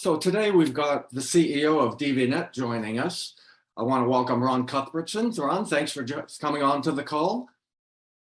So today we've got the CEO of DVNet joining us. I want to welcome Ron Cuthbertson. Ron, thanks for coming on to the call.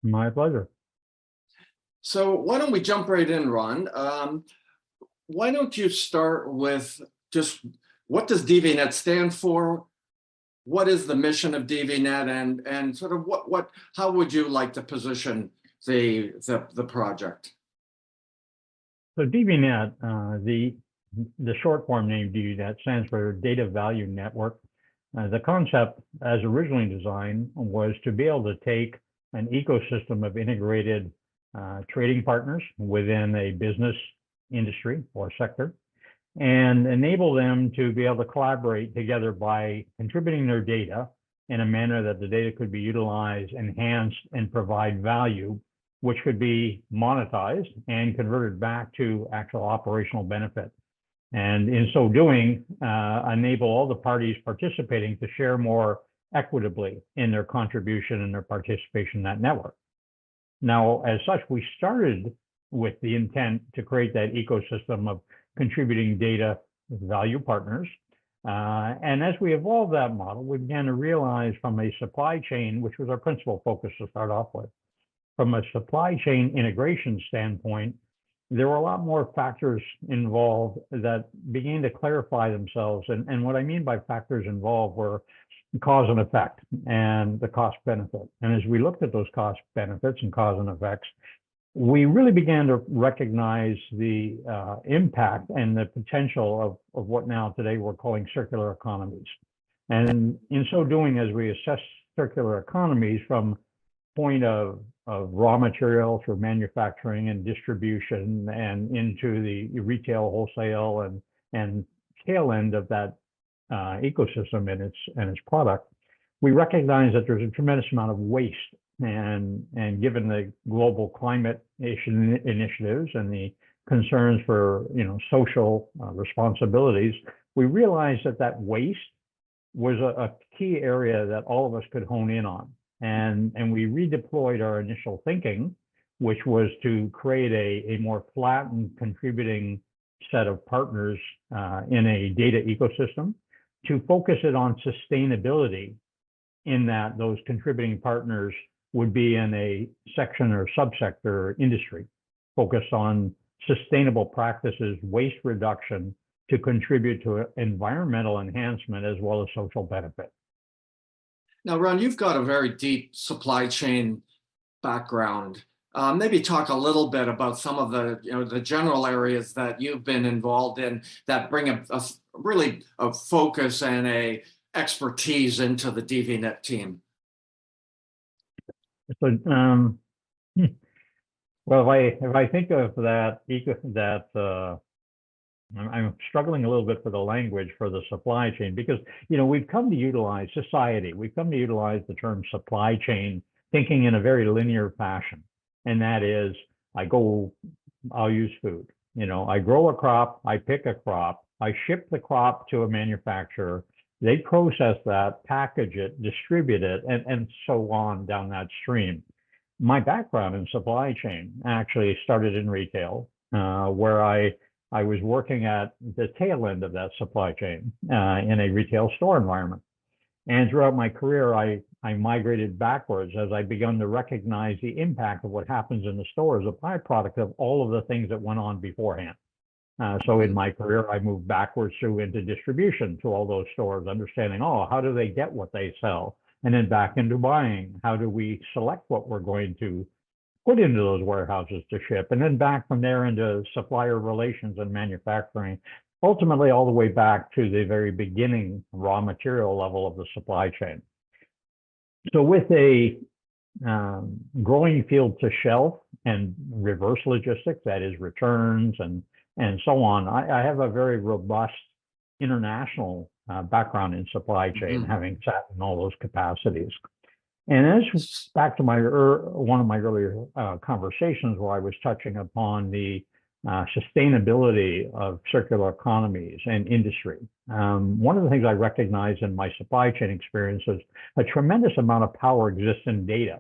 My pleasure. So why don't we jump right in, Ron? Why don't you start with just what does DVNet stand for? What is the mission of DVNet, and sort of how would you like to position the project? So DVNet, the short form name DVNet stands for Data Value Network. The concept, as originally designed, was to be able to take an ecosystem of integrated trading partners within a business industry or sector and enable them to be able to collaborate together by contributing their data in a manner that the data could be utilized, enhanced, and provide value, which could be monetized and converted back to actual operational benefit. And in so doing, enable all the parties participating to share more equitably in their contribution and their participation in that network. Now, as such, we started with the intent to create that ecosystem of contributing data value partners. And as we evolved that model, we began to realize from a supply chain, which was our principal focus to start off with, from a supply chain integration standpoint, there were a lot more factors involved that began to clarify themselves. And what I mean by factors involved were cause and effect and the cost benefit. And as we looked at those cost benefits and cause and effects, we really began to recognize the impact and the potential of what now today we're calling circular economies. And in so doing, as we assess circular economies from point of raw material through manufacturing and distribution and into the retail, wholesale, and tail end of that ecosystem and its product, we recognize that there's a tremendous amount of waste. And given the global climate initiatives and the concerns for social responsibilities, we realized that waste was a key area that all of us could hone in on. And we redeployed our initial thinking, which was to create a more flattened contributing set of partners in a data ecosystem, to focus it on sustainability, in that those contributing partners would be in a section or subsector industry focused on sustainable practices, waste reduction, to contribute to environmental enhancement as well as social benefit. Now, Ron, you've got a very deep supply chain background. Maybe talk a little bit about some of the general areas that you've been involved in that bring really a focus and a expertise into the DVNet team. So, well, if I think of that, I'm struggling a little bit for the language for the supply chain, because we've come to utilize the term supply chain, thinking in a very linear fashion, and that is, I'll use food. I grow a crop, I pick a crop, I ship the crop to a manufacturer. They process that, package it, distribute it, and so on down that stream. My background in supply chain actually started in retail, where I was working at the tail end of that supply chain in a retail store environment. And throughout my career, I migrated backwards as I began to recognize the impact of what happens in the store as a byproduct of all of the things that went on beforehand. So in my career, I moved backwards through into distribution to all those stores, understanding, how do they get what they sell? And then back into buying. How do we select what we're going to put into those warehouses to ship? And then back from there into supplier relations and manufacturing, ultimately all the way back to the very beginning raw material level of the supply chain. So with a growing field to shelf and reverse logistics, that is returns and so on, I have a very robust international background in supply chain, having sat in all those capacities. And as back to one of my earlier conversations where I was touching upon the sustainability of circular economies and industry, one of the things I recognize in my supply chain experience is a tremendous amount of power exists in data.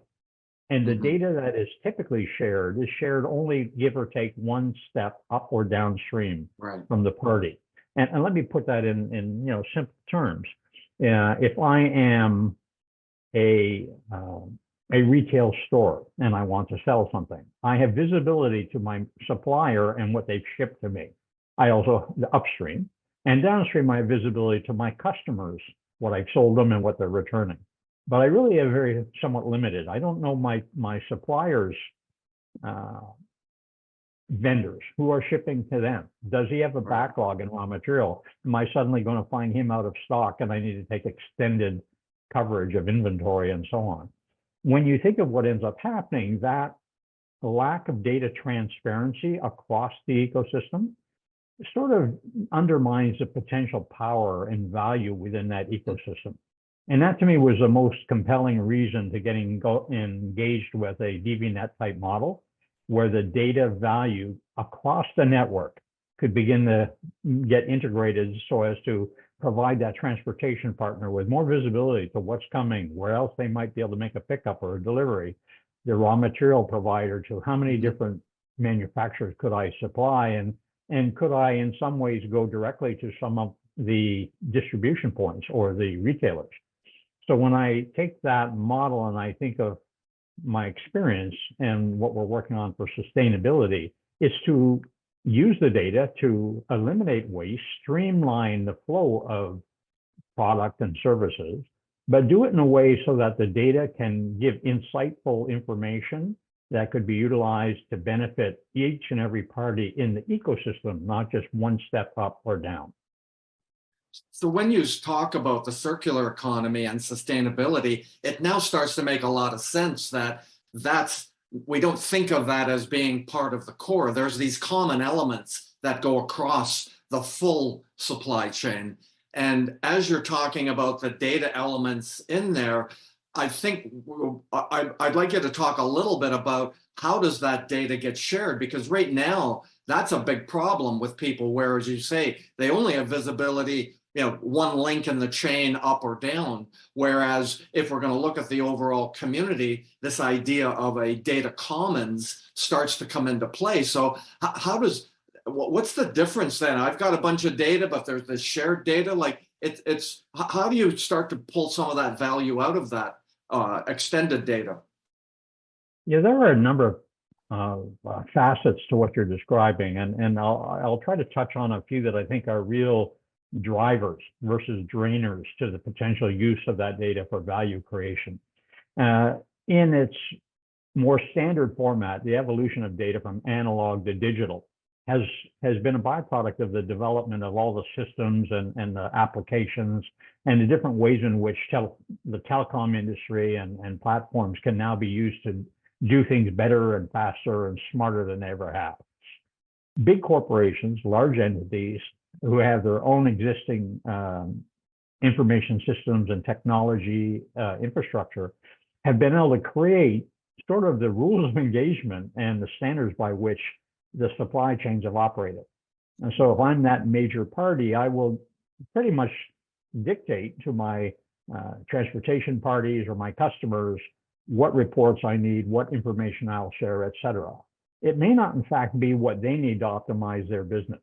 And the data that is typically shared is shared only, give or take, one step up or downstream from the party. And let me put that in simple terms. If I am a retail store and I want to sell something, I have visibility to my supplier and what they've shipped to me. I also, the upstream and downstream, I have visibility to my customers, what I've sold them and what they're returning. But I really am very somewhat limited. I don't know my suppliers' vendors who are shipping to them. Does he have a backlog in raw material? Am I suddenly going to find him out of stock and I need to take extended coverage of inventory and so on? When you think of what ends up happening, that lack of data transparency across the ecosystem sort of undermines the potential power and value within that ecosystem. And that to me was the most compelling reason to getting engaged with a DVNet type model, where the data value across the network could begin to get integrated so as to provide that transportation partner with more visibility to what's coming, where else they might be able to make a pickup or a delivery, the raw material provider to how many different manufacturers could I supply, and could I in some ways go directly to some of the distribution points or the retailers. So when I take that model and I think of my experience and what we're working on for sustainability, is to use the data to eliminate waste, streamline the flow of product and services, but do it in a way so that the data can give insightful information that could be utilized to benefit each and every party in the ecosystem, not just one step up or down. So when you talk about the circular economy and sustainability, it now starts to make a lot of sense that we don't think of that as being part of the core. There's these common elements that go across the full supply chain. And as you're talking about the data elements in there, I think I'd like you to talk a little bit about how does that data get shared? Because right now, that's a big problem with people where, as you say, they only have visibility, one link in the chain up or down. Whereas if we're going to look at the overall community, this idea of a data commons starts to come into play. So what's the difference then? I've got a bunch of data, but there's this shared data. Like how do you start to pull some of that value out of that extended data? Yeah, there are a number of facets to what you're describing, and I'll try to touch on a few that I think are real drivers versus drainers to the potential use of that data for value creation. In its more standard format, the evolution of data from analog to digital has been a byproduct of the development of all the systems and the applications and the different ways in which the telecom industry and platforms can now be used to do things better and faster and smarter than they ever have. Big corporations, large entities who have their own existing information systems and technology infrastructure have been able to create sort of the rules of engagement and the standards by which the supply chains have operated. And so if I'm that major party, I will pretty much dictate to my transportation parties or my customers what reports I need, what information I'll share, et cetera. It may not, in fact, be what they need to optimize their business.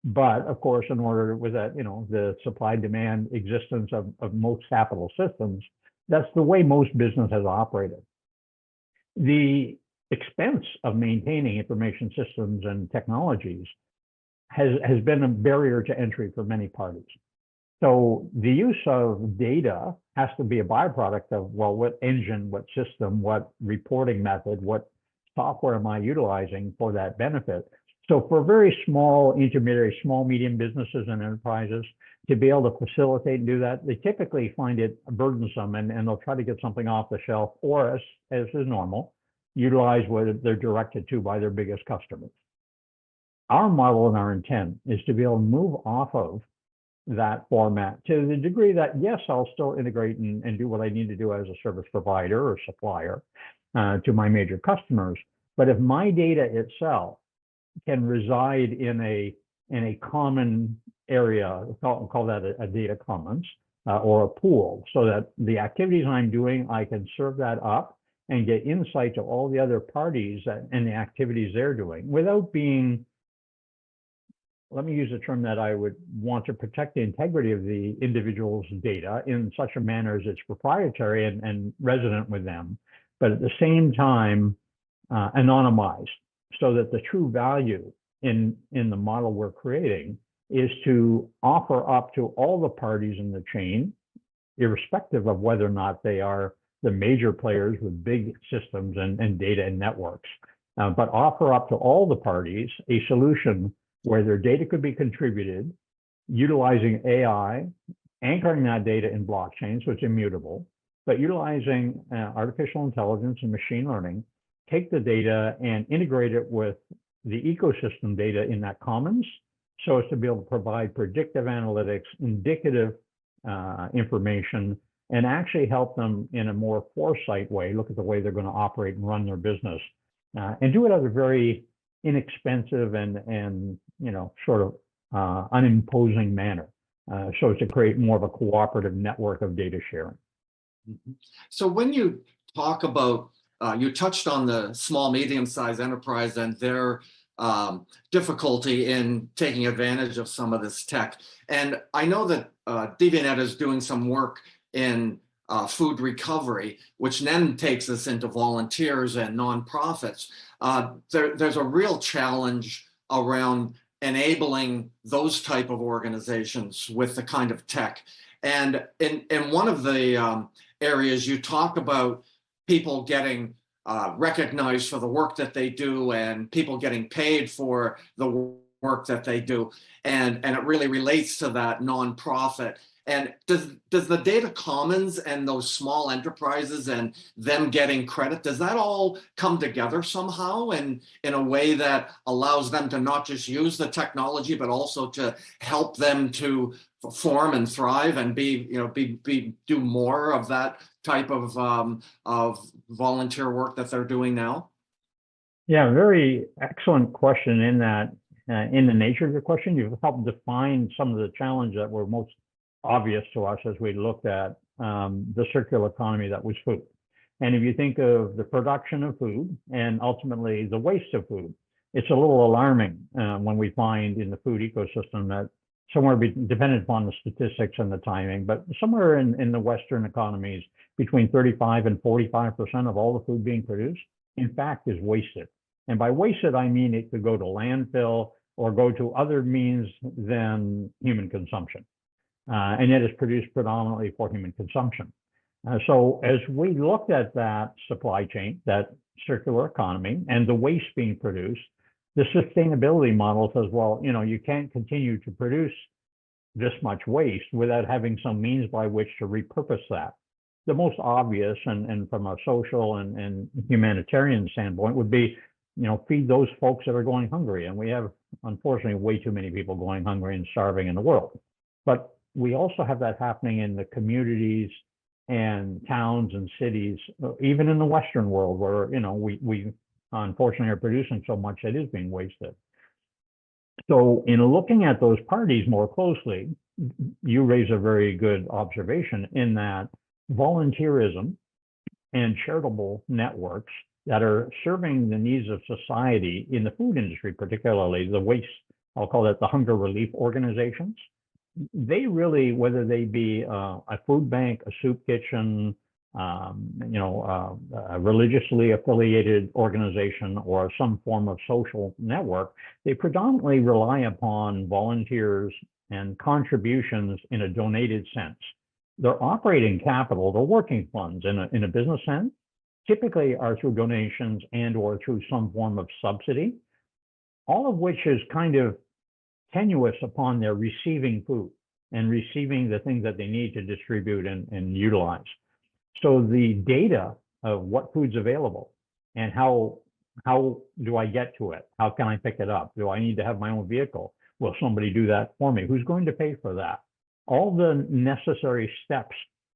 But of course, in order with that, the supply demand existence of most capital systems, that's the way most business has operated. The expense of maintaining information systems and technologies has been a barrier to entry for many parties. So the use of data has to be a byproduct of, well, what engine, what system, what reporting method, what software am I utilizing for that benefit? So for very small, intermediary, small, medium businesses and enterprises to be able to facilitate and do that, they typically find it burdensome and they'll try to get something off the shelf or, as is normal, utilize what they're directed to by their biggest customers. Our model and our intent is to be able to move off of that format to the degree that, yes, I'll still integrate and do what I need to do as a service provider or supplier to my major customers. But if my data itself can reside in a common area, call that a data commons or a pool, so that the activities I'm doing, I can serve that up and get insight to all the other parties and the activities they're doing without being let me use a term that I would want to protect the integrity of the individual's data in such a manner as it's proprietary and resident with them, but at the same time, anonymized, so that the true value in the model we're creating is to offer up to all the parties in the chain, irrespective of whether or not they are the major players with big systems and data and networks, but offer up to all the parties a solution where their data could be contributed, utilizing AI, anchoring that data in blockchain, so it's immutable, but utilizing artificial intelligence and machine learning, take the data and integrate it with the ecosystem data in that commons, so as to be able to provide predictive analytics, indicative information, and actually help them in a more foresight way, look at the way they're going to operate and run their business, and do it at a very inexpensive and sort of unimposing manner, so as to create more of a cooperative network of data sharing. So when you talk about, you touched on the small, medium-sized enterprise and their difficulty in taking advantage of some of this tech. And I know that DVNet is doing some work in food recovery, which then takes us into volunteers and nonprofits. There's a real challenge around enabling those type of organizations with the kind of tech. And in one of the areas you talk about people getting recognized for the work that they do and people getting paid for the work that they do. And it really relates to that nonprofit. And does the data commons and those small enterprises and them getting credit, does that all come together somehow and in a way that allows them to not just use the technology, but also to help them to form and thrive and do more of that type of volunteer work that they're doing now? Yeah, very excellent question in that, in the nature of your question, you've helped define some of the challenges that were most obvious to us as we looked at the circular economy that was food. And if you think of the production of food and ultimately the waste of food, it's a little alarming when we find in the food ecosystem that somewhere, dependent upon the statistics and the timing, but somewhere in the Western economies, between 35 and 45% of all the food being produced, in fact, is wasted. And by wasted, I mean it could go to landfill or go to other means than human consumption. And yet it's produced predominantly for human consumption. So as we looked at that supply chain, that circular economy, and the waste being produced, the sustainability model says, well, you can't continue to produce this much waste without having some means by which to repurpose that. The most obvious, and from a social and humanitarian standpoint, would be, feed those folks that are going hungry. And we have, unfortunately, way too many people going hungry and starving in the world. But we also have that happening in the communities and towns and cities, even in the Western world, where we unfortunately are producing so much that is being wasted. So in looking at those parties more closely, you raise a very good observation in that volunteerism and charitable networks that are serving the needs of society in the food industry, particularly the waste, I'll call it the hunger relief organizations. They really, whether they be a food bank, a soup kitchen, a religiously affiliated organization, or some form of social network, they predominantly rely upon volunteers and contributions in a donated sense. Their operating capital, their working funds in a business sense, typically are through donations and or through some form of subsidy, all of which is kind of tenuous upon their receiving food and receiving the things that they need to distribute and utilize. So the data of what food's available and how do I get to it? How can I pick it up? Do I need to have my own vehicle? Will somebody do that for me? Who's going to pay for that? All the necessary steps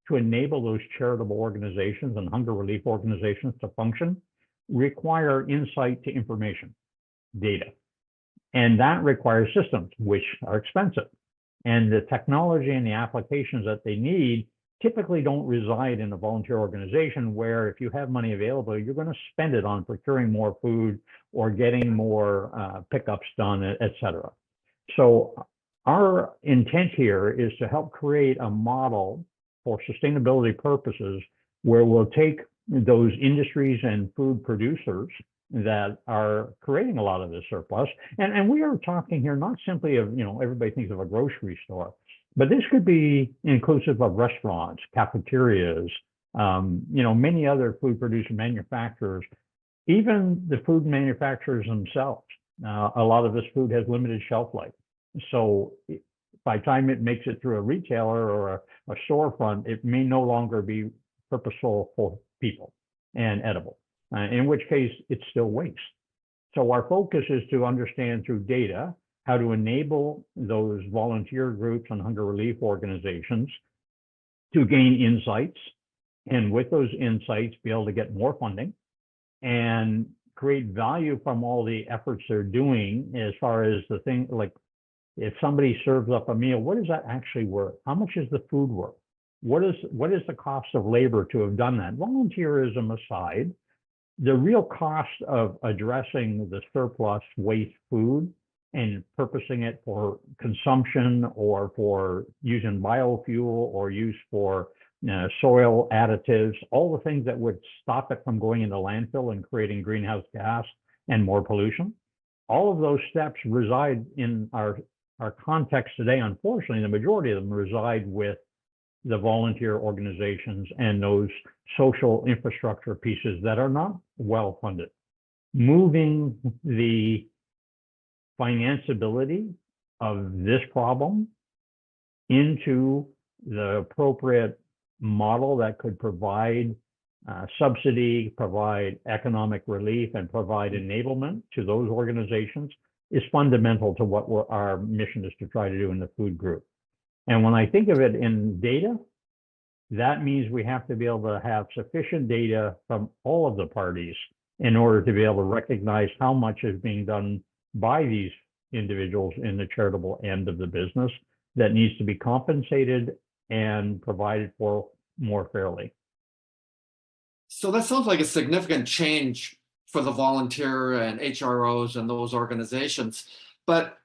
to enable those charitable organizations and hunger relief organizations to function require insight to information, data. And that requires systems, which are expensive. And the technology and the applications that they need typically don't reside in a volunteer organization where if you have money available, you're going to spend it on procuring more food or getting more pickups done, et cetera. So our intent here is to help create a model for sustainability purposes where we'll take those industries and food producers that are creating a lot of this surplus. And we are talking here not simply of, everybody thinks of a grocery store, but this could be inclusive of restaurants, cafeterias, many other food producer manufacturers, even the food manufacturers themselves. A lot of this food has limited shelf life. So by the time it makes it through a retailer or a storefront, it may no longer be purposeful for people and edible, in which case it's still waste. So our focus is to understand through data how to enable those volunteer groups and hunger relief organizations to gain insights, and with those insights, be able to get more funding and create value from all the efforts they're doing as far as the thing, like if somebody serves up a meal, what is that actually worth? How much is the food worth? What is the cost of labor to have done that? Volunteerism aside, the real cost of addressing the surplus waste food and purposing it for consumption or for using biofuel or use for soil additives, all the things that would stop it from going into landfill and creating greenhouse gas and more pollution. All of those steps reside in our context today. Unfortunately, the majority of them reside with the volunteer organizations and those social infrastructure pieces that are not well funded. Moving the financeability of this problem into the appropriate model that could provide subsidy, provide economic relief, and provide enablement to those organizations is fundamental to what our mission is to try to do in the food group. And when I think of it in data, that means we have to be able to have sufficient data from all of the parties in order to be able to recognize how much is being done by these individuals in the charitable end of the business that needs to be compensated and provided for more fairly. So that sounds like a significant change for the volunteer and HROs and those organizations. But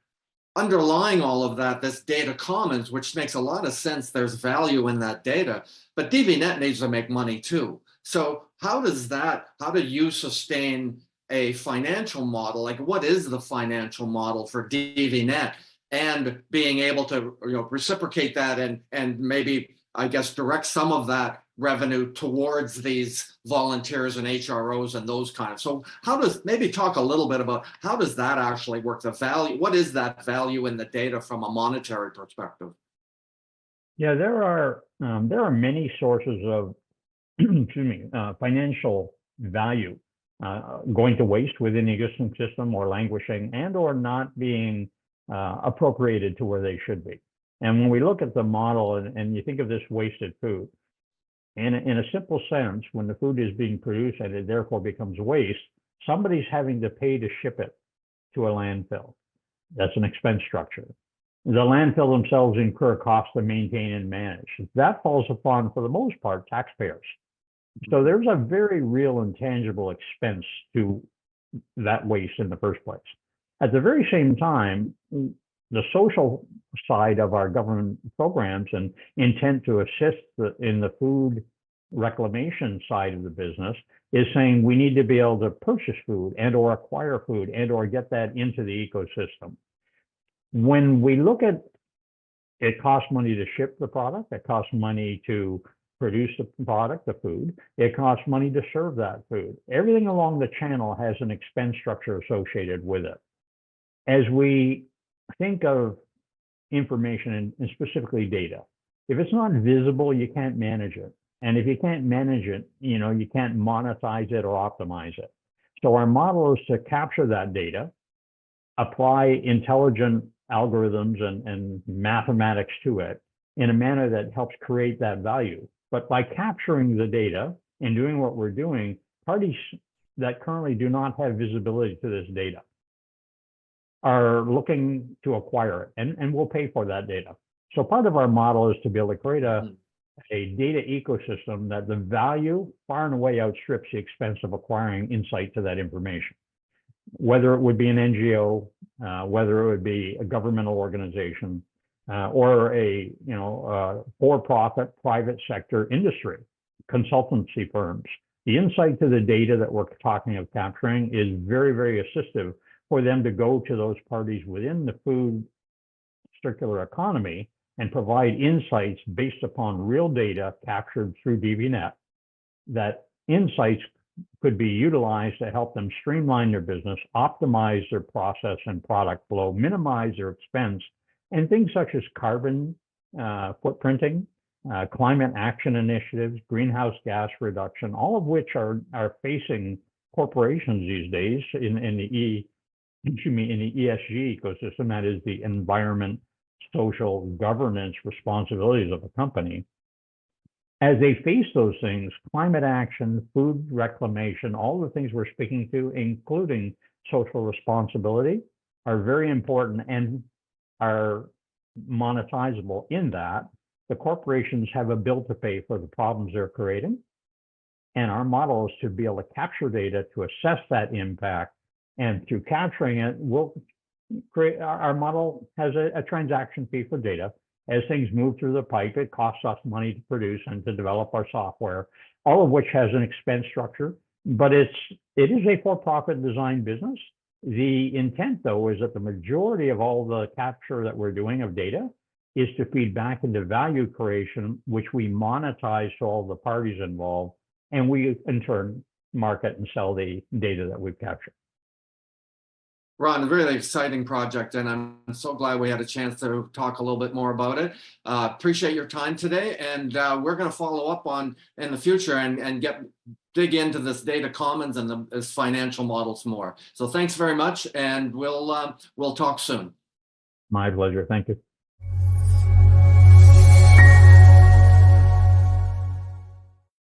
underlying all of that, this data commons, which makes a lot of sense. There's value in that data, but DVNet needs to make money too. So how do you sustain a financial model? Like, what is the financial model for DVNet and being able to reciprocate that and maybe, I guess, direct some of that revenue towards these volunteers and HROs and those kind of. So maybe talk a little bit about how does that actually work? The value, what is that value in the data from a monetary perspective? Yeah, there are many sources of financial value going to waste within the existing system or languishing and or not being appropriated to where they should be. And when we look at the model and you think of this wasted food, in a simple sense, when the food is being produced and it therefore becomes waste, somebody's having to pay to ship it to a landfill. That's an expense structure. The landfill themselves incur costs to maintain and manage. That falls upon, for the most part, taxpayers. So there's a very real and tangible expense to that waste in the first place. At the very same time, the social side of our government programs and intent to assist in the food reclamation side of the business is saying we need to be able to purchase food and or acquire food and or get that into the ecosystem. When we look at it costs money to ship the product, it costs money to produce the product, the food, it costs money to serve that food. Everything along the channel has an expense structure associated with it. As we think of information and specifically data, if it's not visible, you can't manage it. And if you can't manage it, you can't monetize it or optimize it. So our model is to capture that data, apply intelligent algorithms and mathematics to it in a manner that helps create that value. But by capturing the data and doing what we're doing, parties that currently do not have visibility to this data are looking to acquire it, and we'll pay for that data. So part of our model is to be able to create a data ecosystem that the value far and away outstrips the expense of acquiring insight to that information. whether it would be an NGO, whether it would be a governmental organization, or a for-profit private sector industry, consultancy firms. The insight to the data that we're talking of capturing is very, very assistive for them to go to those parties within the food circular economy and provide insights based upon real data captured through DVNet. That insights could be utilized to help them streamline their business, optimize their process and product flow, minimize their expense, and things such as carbon footprinting, climate action initiatives, greenhouse gas reduction, all of which are facing corporations these days in the ESG ecosystem, that is the environment, social, governance responsibilities of a company. As they face those things, climate action, food reclamation, all the things we're speaking to, including social responsibility, are very important and are monetizable in that the corporations have a bill to pay for the problems they're creating. And our model is to be able to capture data to assess that impact, and through capturing it, we'll create, our model has a transaction fee for data. As things move through the pipe, it costs us money to produce and to develop our software, all of which has an expense structure, but it is a for-profit design business. The intent, though, is that the majority of all the capture that we're doing of data is to feed back into value creation, which we monetize to all the parties involved, and we, in turn, market and sell the data that we've captured. Ron, a really exciting project, and I'm so glad we had a chance to talk a little bit more about it. Appreciate your time today, and we're going to follow up on in the future and dig into this data commons and this financial models more. So thanks very much, and we'll talk soon. My pleasure. Thank you.